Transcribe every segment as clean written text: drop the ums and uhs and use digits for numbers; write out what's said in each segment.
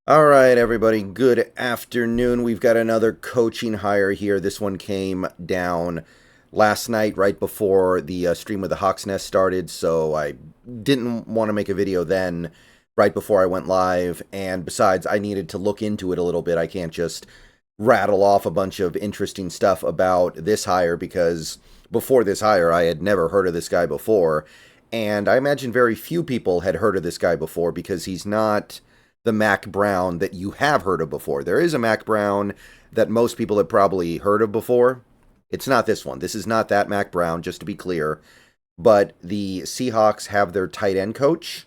All right, everybody. Good afternoon. We've got another coaching hire here. This one came down last night, right before the stream with the Hawks Nest started. So I didn't want to make a video then, right before I went live. And besides, I needed to look into it a little bit. I can't just rattle off a bunch of interesting stuff about this hire because before this hire, I had never heard of this guy before. And I imagine very few people had heard of this guy before because he's not the Mack Brown that you have heard of before. There is a Mack Brown that most people have probably heard of before. It's not this one. This is not that Mack Brown, just to be clear. But the Seahawks have their tight end coach,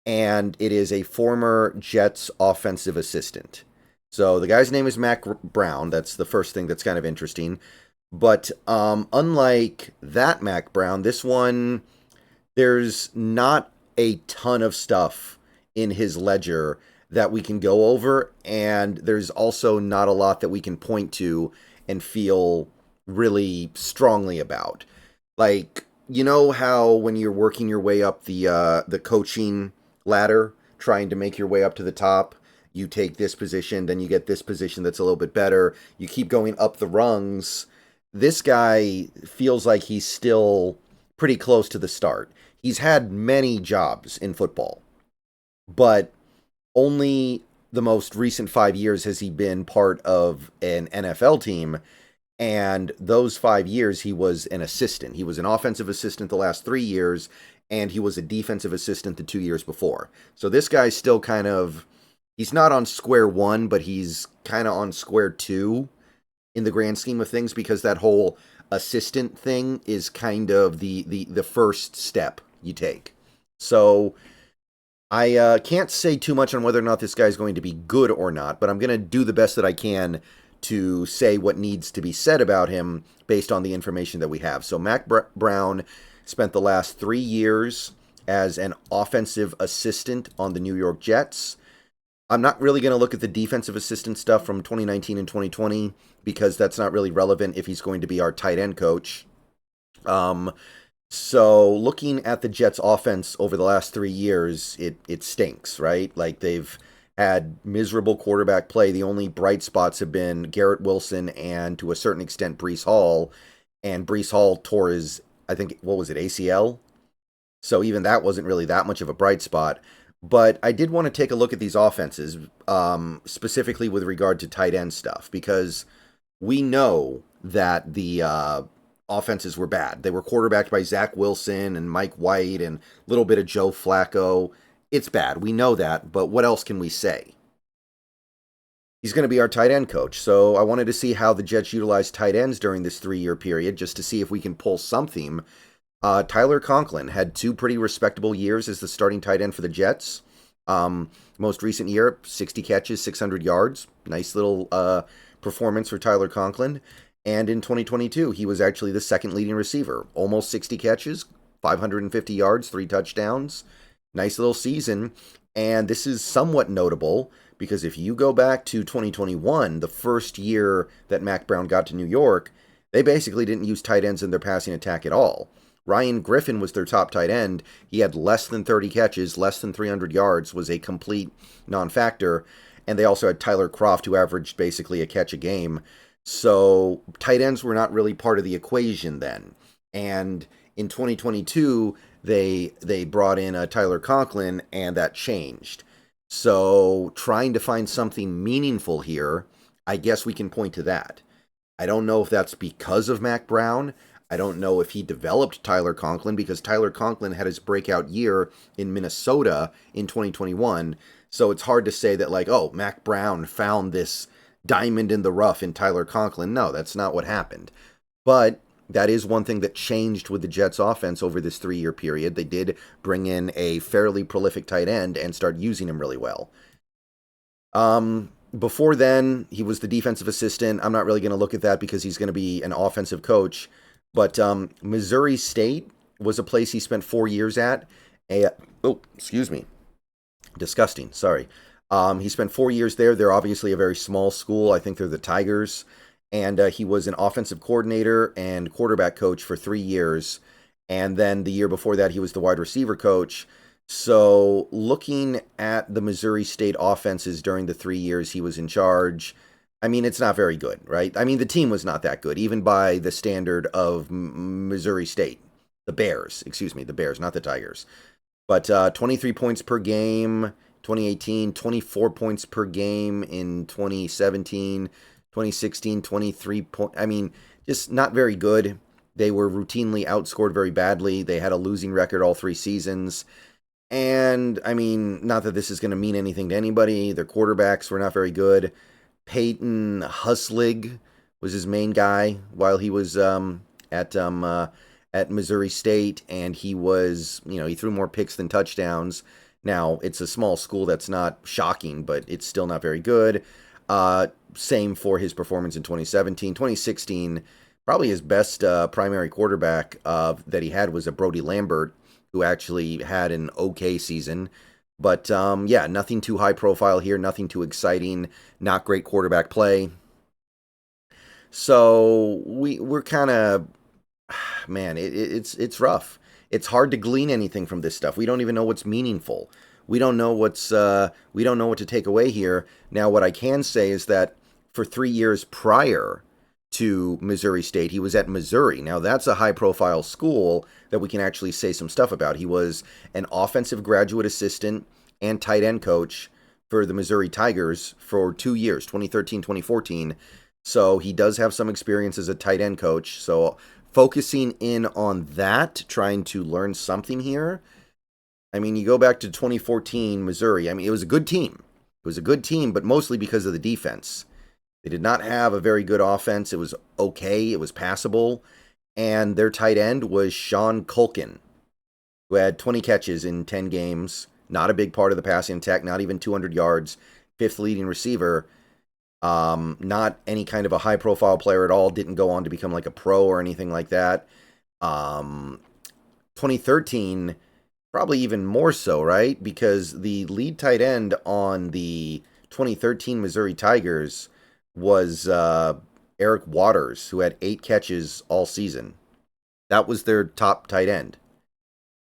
and it is a former Jets offensive assistant. So the guy's name is Mack Brown. That's the first thing that's kind of interesting. But unlike that Mack Brown, this one, there's not a ton of stuff in his ledger that we can go over, and there's also not a lot that we can point to and feel really strongly about. Like, you know how when you're working your way up the coaching ladder, trying to make your way up to the top, you take this position, then you get this position that's a little bit better. You keep going up the rungs. This guy feels like he's still pretty close to the start. He's had many jobs in football, but only the most recent 5 years has he been part of an NFL team. And those 5 years, he was an assistant. He was an offensive assistant the last 3 years, and he was a defensive assistant the 2 years before. So this guy's still kind of, he's not on square one, but he's kind of on square two in the grand scheme of things, because that whole assistant thing is kind of the first step you take. So I can't say too much on whether or not this guy's going to be good or not, but I'm going to do the best that I can to say what needs to be said about him based on the information that we have. So Mack Brown spent the last 3 years as an offensive assistant on the New York Jets. I'm not really going to look at the defensive assistant stuff from 2019 and 2020 because that's not really relevant if he's going to be our tight end coach. So looking at the Jets offense over the last 3 years, it stinks, right? Like, they've had miserable quarterback play. The only bright spots have been Garrett Wilson and, to a certain extent, Breece Hall. And Breece Hall tore his, I think, what was it, ACL? So even that wasn't really that much of a bright spot. But I did want to take a look at these offenses, specifically with regard to tight end stuff, because we know that the offenses were bad. They were quarterbacked by Zach Wilson and Mike White and a little bit of Joe Flacco. It's bad. We know that, but what else can we say? He's going to be our tight end coach, so I wanted to see how the Jets utilized tight ends during this 3-year period, just to see if we can pull something. Tyler Conklin had 2 pretty respectable years as the starting tight end for the Jets. Most recent year, 60 catches, 600 yards. Nice little performance for Tyler Conklin. And in 2022, he was actually the second leading receiver. Almost 60 catches, 550 yards, 3 touchdowns. Nice little season. And this is somewhat notable because if you go back to 2021, the first year that Mack Brown got to New York, they basically didn't use tight ends in their passing attack at all. Ryan Griffin was their top tight end. He had less than 30 catches, less than 300 yards, was a complete non-factor. And they also had Tyler Kroft, who averaged basically a catch a game. So tight ends were not really part of the equation then. And in 2022, they brought in Tyler Conklin, and that changed. So trying to find something meaningful here, I guess we can point to that. I don't know if that's because of Mack Brown. I don't know if he developed Tyler Conklin, because Tyler Conklin had his breakout year in Minnesota in 2021. So it's hard to say that, like, oh, Mack Brown found this diamond in the rough in Tyler Conklin. No, that's not what happened. But that is one thing that changed with the Jets offense over this 3-year period. They did bring in a fairly prolific tight end and start using him really well. Before then, he was the defensive assistant. I'm not really going to look at that because he's going to be an offensive coach. But Missouri State was a place he spent 4 years at. Excuse me. Disgusting. Sorry. He spent 4 years there. They're obviously a very small school. I think they're the Tigers. And he was an offensive coordinator and quarterback coach for 3 years. And then the year before that, he was the wide receiver coach. So, looking at the Missouri State offenses during the 3 years he was in charge, I mean, it's not very good, right? I mean, the team was not that good, even by the standard of Missouri State. The Bears, excuse me, the Bears, not the Tigers. But 23 points per game, 2018, 24 points per game in 2017, 2016, 23 points. I mean, just not very good. They were routinely outscored very badly. They had a losing record all 3 seasons. And, I mean, not that this is going to mean anything to anybody. Their quarterbacks were not very good. Peyton Huslig was his main guy while he was at Missouri State, and he was, he threw more picks than touchdowns. Now, it's a small school, that's not shocking, but it's still not very good. Same for his performance in 2017. 2016, probably his best primary quarterback that he had was a Brody Lambert, who actually had an okay season. But yeah, nothing too high profile here, nothing too exciting, not great quarterback play. So we're kind of, man, it's rough. It's hard to glean anything from this stuff. We don't even know what's meaningful. We don't know we don't know what to take away here. Now, what I can say is that for 3 years prior to Missouri State, he was at Missouri. Now, that's a high-profile school that we can actually say some stuff about. He was an offensive graduate assistant and tight end coach for the Missouri Tigers for 2 years, 2013, 2014. So he does have some experience as a tight end coach. So focusing in on that, trying to learn something here. I mean, you go back to 2014 Missouri. I mean, it was a good team. It was a good team, but mostly because of the defense. They did not have a very good offense. It was okay. It was passable. And their tight end was Sean Culkin, who had 20 catches in 10 games. Not a big part of the passing attack, not even 200 yards. Fifth leading receiver. Not any kind of a high-profile player at all. Didn't go on to become like a pro or anything like that. 2013, probably even more so, right? Because the lead tight end on the 2013 Missouri Tigers was Eric Waters, who had 8 catches all season. That was their top tight end.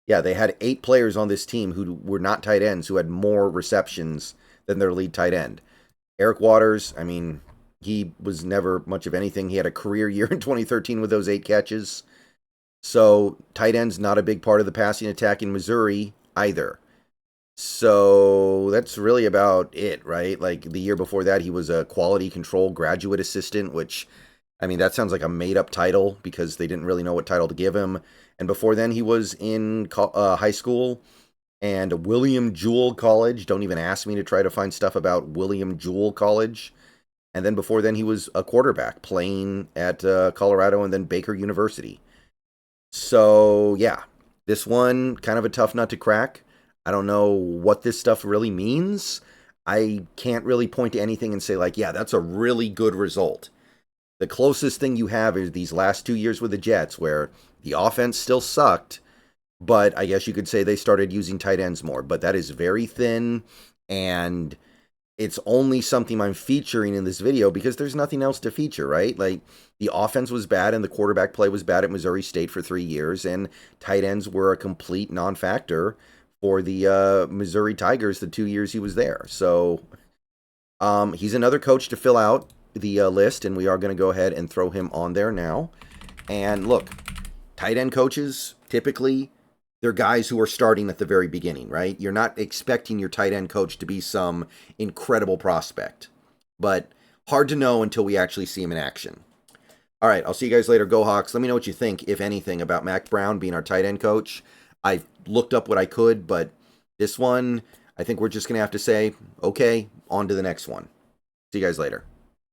Yeah, they had 8 players on this team who were not tight ends who had more receptions than their lead tight end. Eric Waters, I mean, he was never much of anything. He had a career year in 2013 with those 8 catches. So tight end's not a big part of the passing attack in Missouri either. So that's really about it, right? Like the year before that, he was a quality control graduate assistant, which, I mean, that sounds like a made-up title because they didn't really know what title to give him. And before then, he was in high school and William Jewell College. Don't even ask me to try to find stuff about William Jewell College. And then before then, he was a quarterback playing at Colorado and then Baker University. So, yeah, this one, kind of a tough nut to crack. I don't know what this stuff really means. I can't really point to anything and say, like, yeah, that's a really good result. The closest thing you have is these last 2 years with the Jets, where the offense still sucked, but I guess you could say they started using tight ends more. But that is very thin, and it's only something I'm featuring in this video because there's nothing else to feature, right? Like, the offense was bad and the quarterback play was bad at Missouri State for 3 years, and tight ends were a complete non-factor for the Missouri Tigers the 2 years he was there. So he's another coach to fill out the list, and we are going to go ahead and throw him on there now. And look, tight end coaches, typically, they're guys who are starting at the very beginning, right? You're not expecting your tight end coach to be some incredible prospect. But hard to know until we actually see him in action. All right, I'll see you guys later. Go Hawks. Let me know what you think, if anything, about Mack Brown being our tight end coach. I looked up what I could, but this one, I think we're just going to have to say, okay, on to the next one. See you guys later.